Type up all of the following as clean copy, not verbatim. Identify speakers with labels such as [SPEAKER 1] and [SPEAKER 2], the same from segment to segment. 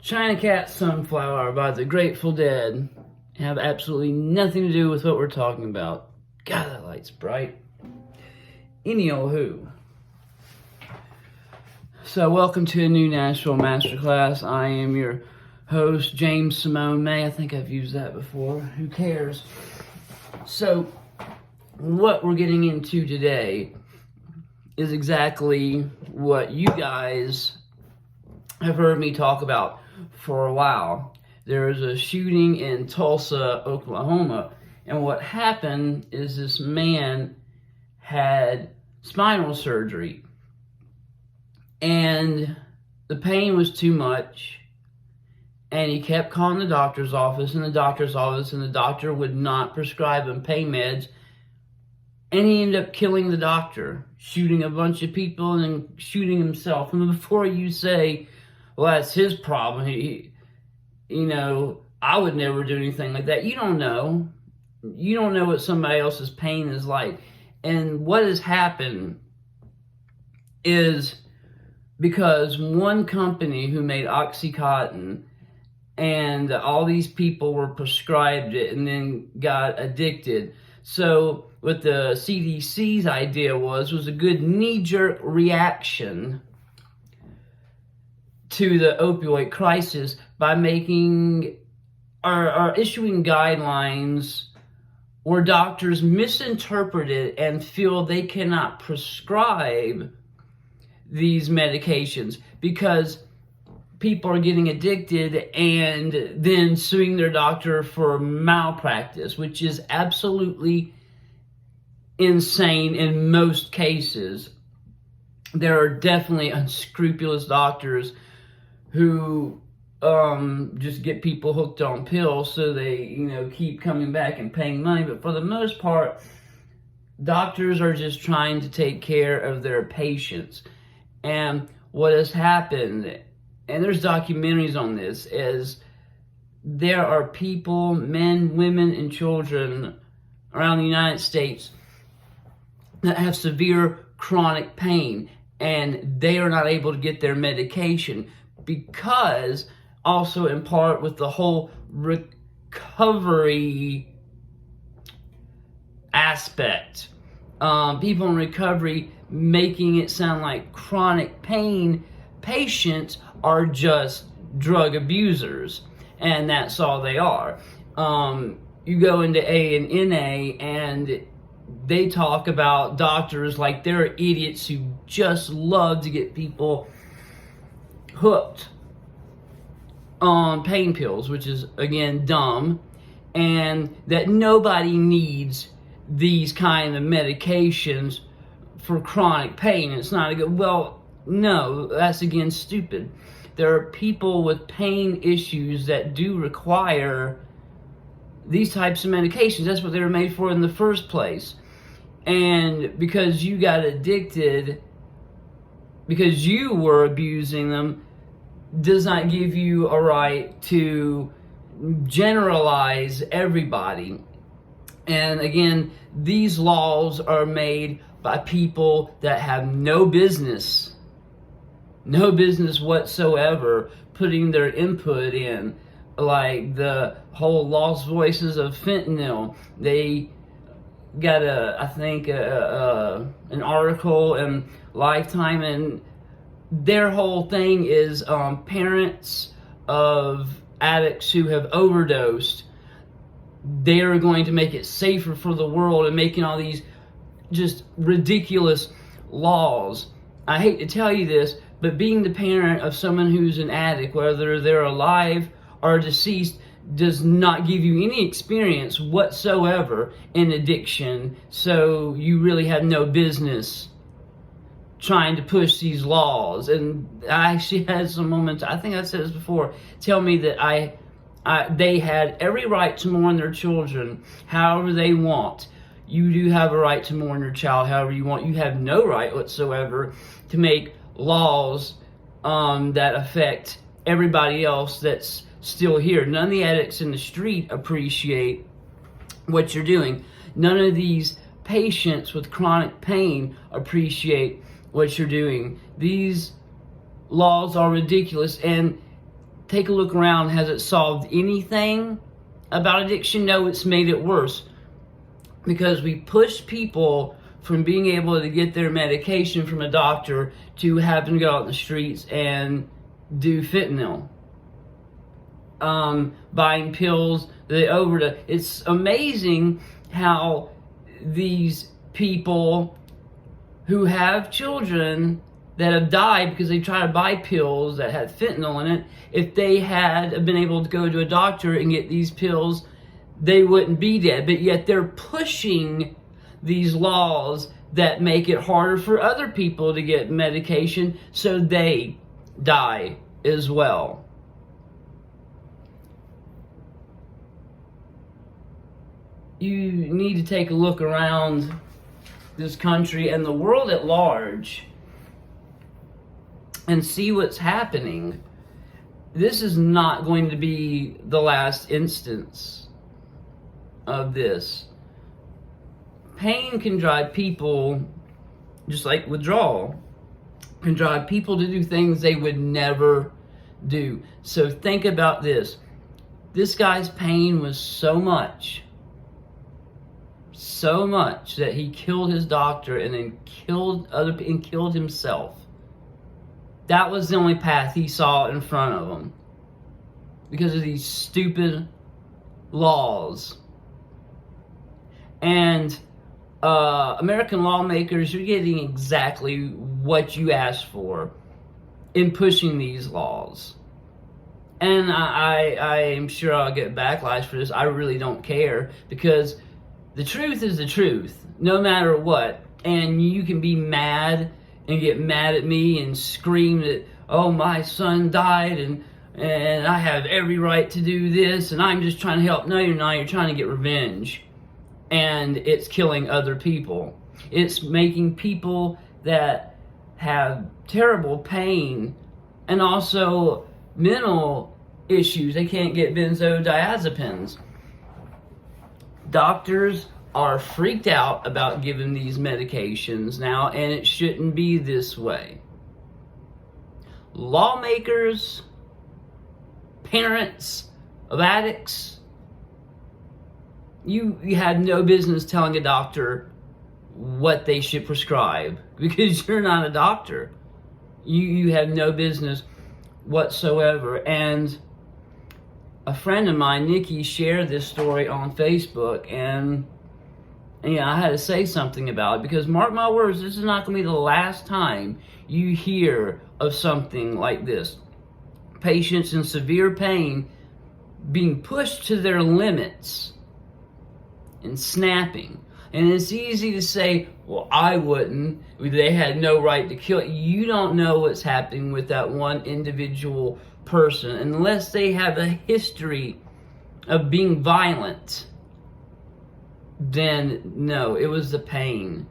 [SPEAKER 1] China Cat Sunflower by the Grateful Dead have absolutely nothing to do with what we're talking about. God, that light's bright. Any old who. So welcome to a new Nashville Masterclass. I am your host, James Simone May. I think I've used that before. Who cares? So what we're getting into today is exactly what you guys have heard me talk about for a while. There was a shooting in Tulsa, Oklahoma, and what happened is this man had spinal surgery, and the pain was too much, and he kept calling the doctor's office, and the doctor would not prescribe him pain meds, and he ended up killing the doctor, shooting a bunch of people and then shooting himself. And before you say, well, that's his problem, I would never do anything like that. You don't know. You don't know what somebody else's pain is like. And what has happened is because one company who made Oxycontin, and all these people were prescribed it and then got addicted. So what the CDC's idea was a good knee-jerk reaction to the opioid crisis by making or issuing guidelines where doctors misinterpret it and feel they cannot prescribe these medications because people are getting addicted and then suing their doctor for malpractice, which is absolutely insane in most cases. There are definitely unscrupulous doctors who just get people hooked on pills so they, keep coming back and paying money. But for the most part, doctors are just trying to take care of their patients. And what has happened, and there's documentaries on this, is there are people, men, women, and children around the United States that have severe chronic pain, and they are not able to get their medication because, also in part with the whole recovery aspect, people in recovery making it sound like chronic pain patients are just drug abusers, and that's all they are. You go into A and NA, and they talk about doctors like they're idiots who just love to get people hooked on pain pills, which is, again, dumb, and that nobody needs these kind of medications for chronic pain. It's not a good, well, no, that's, again, stupid. There are people with pain issues that do require these types of medications. That's what they were made for in the first place. And because you got addicted, because you were abusing them, does not give you a right to generalize everybody. And again, these laws are made by people that have no business whatsoever putting their input in, like the whole lost voices of fentanyl. They got an article in Lifetime, and their whole thing is parents of addicts who have overdosed, they're going to make it safer for the world and making all these just ridiculous laws. I hate to tell you this, but being the parent of someone who's an addict, whether they're alive or deceased, does not give you any experience whatsoever in addiction, so you really have no business trying to push these laws. And I actually had some moments, I think I said this before, tell me that they had every right to mourn their children however they want. You do have a right to mourn your child however you want. You have no right whatsoever to make laws that affect everybody else that's still here. None of the addicts in the street appreciate what you're doing. None of these patients with chronic pain appreciate what you're doing. These laws are ridiculous. And take a look around. Has it solved anything about addiction? No, it's made it worse. Because we push people from being able to get their medication from a doctor to having to go out in the streets and do fentanyl. Buying pills, they overdose. It's amazing how these people who have children that have died because they try to buy pills that have fentanyl in it, if they had been able to go to a doctor and get these pills, they wouldn't be dead. But yet they're pushing these laws that make it harder for other people to get medication, so they die as well. You need to take a look around this country and the world at large and see what's happening. This is not going to be the last instance of this. Pain can drive people, just like withdrawal, can drive people to do things they would never do. So think about this. This guy's pain was so much that he killed his doctor and then killed himself. That was the only path he saw in front of him because of these stupid laws. And American lawmakers, you're getting exactly what you asked for in pushing these laws. And I am sure I'll get backlash for this. I really don't care, because the truth is the truth, no matter what. And you can be mad and get mad at me and scream that, oh, my son died and I have every right to do this and I'm just trying to help. No, you're not. You're trying to get revenge. And it's killing other people. It's making people that have terrible pain and also mental issues. They can't get benzodiazepines. Doctors are freaked out about giving these medications now, and it shouldn't be this way. Lawmakers, parents of addicts, you had no business telling a doctor what they should prescribe, because you're not a doctor. You have no business whatsoever. And a friend of mine, Nikki, shared this story on Facebook, and I had to say something about it, because mark my words, this is not going to be the last time you hear of something like this. Patients in severe pain being pushed to their limits and snapping. And it's easy to say, well, I wouldn't. They had no right to kill. You don't know what's happening with that one individual person unless they have a history of being violent. Then no, it was the pain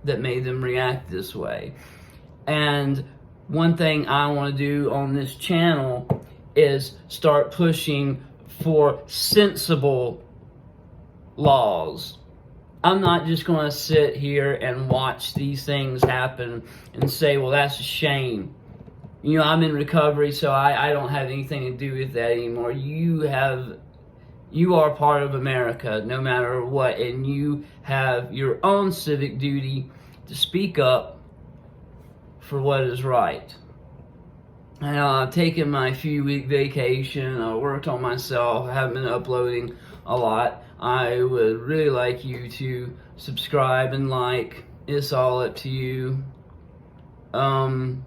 [SPEAKER 1] that made them react this way. And one thing I want to do on this channel is start pushing for sensible laws. I'm not just going to sit here and watch these things happen and say, well, that's a shame. I'm in recovery, so I don't have anything to do with that anymore. You are part of America, no matter what, and you have your own civic duty to speak up for what is right. And I've taken my few-week vacation. I worked on myself. I haven't been uploading a lot. I would really like you to subscribe and like. It's all up to you. And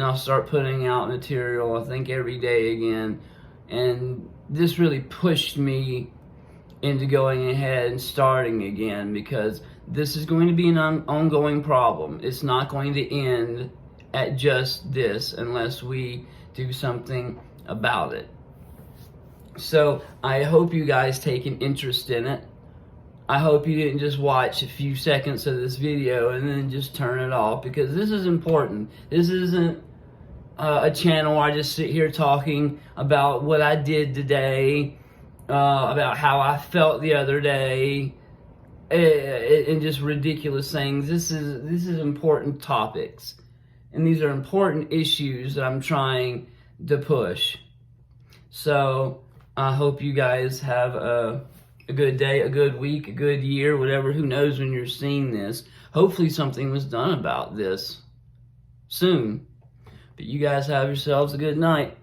[SPEAKER 1] I'll start putting out material, I think, every day again. And this really pushed me into going ahead and starting again, because this is going to be an ongoing problem. It's not going to end at just this unless we do something about it. So I hope you guys take an interest in it. I hope you didn't just watch a few seconds of this video and then just turn it off, because this is important. This isn't a channel where I just sit here talking about what I did today, about how I felt the other day, and just ridiculous things. This is important topics, and these are important issues that I'm trying to push. So I hope you guys have a good day, a good week, a good year, whatever. Who knows when you're seeing this. Hopefully something was done about this soon. But you guys have yourselves a good night.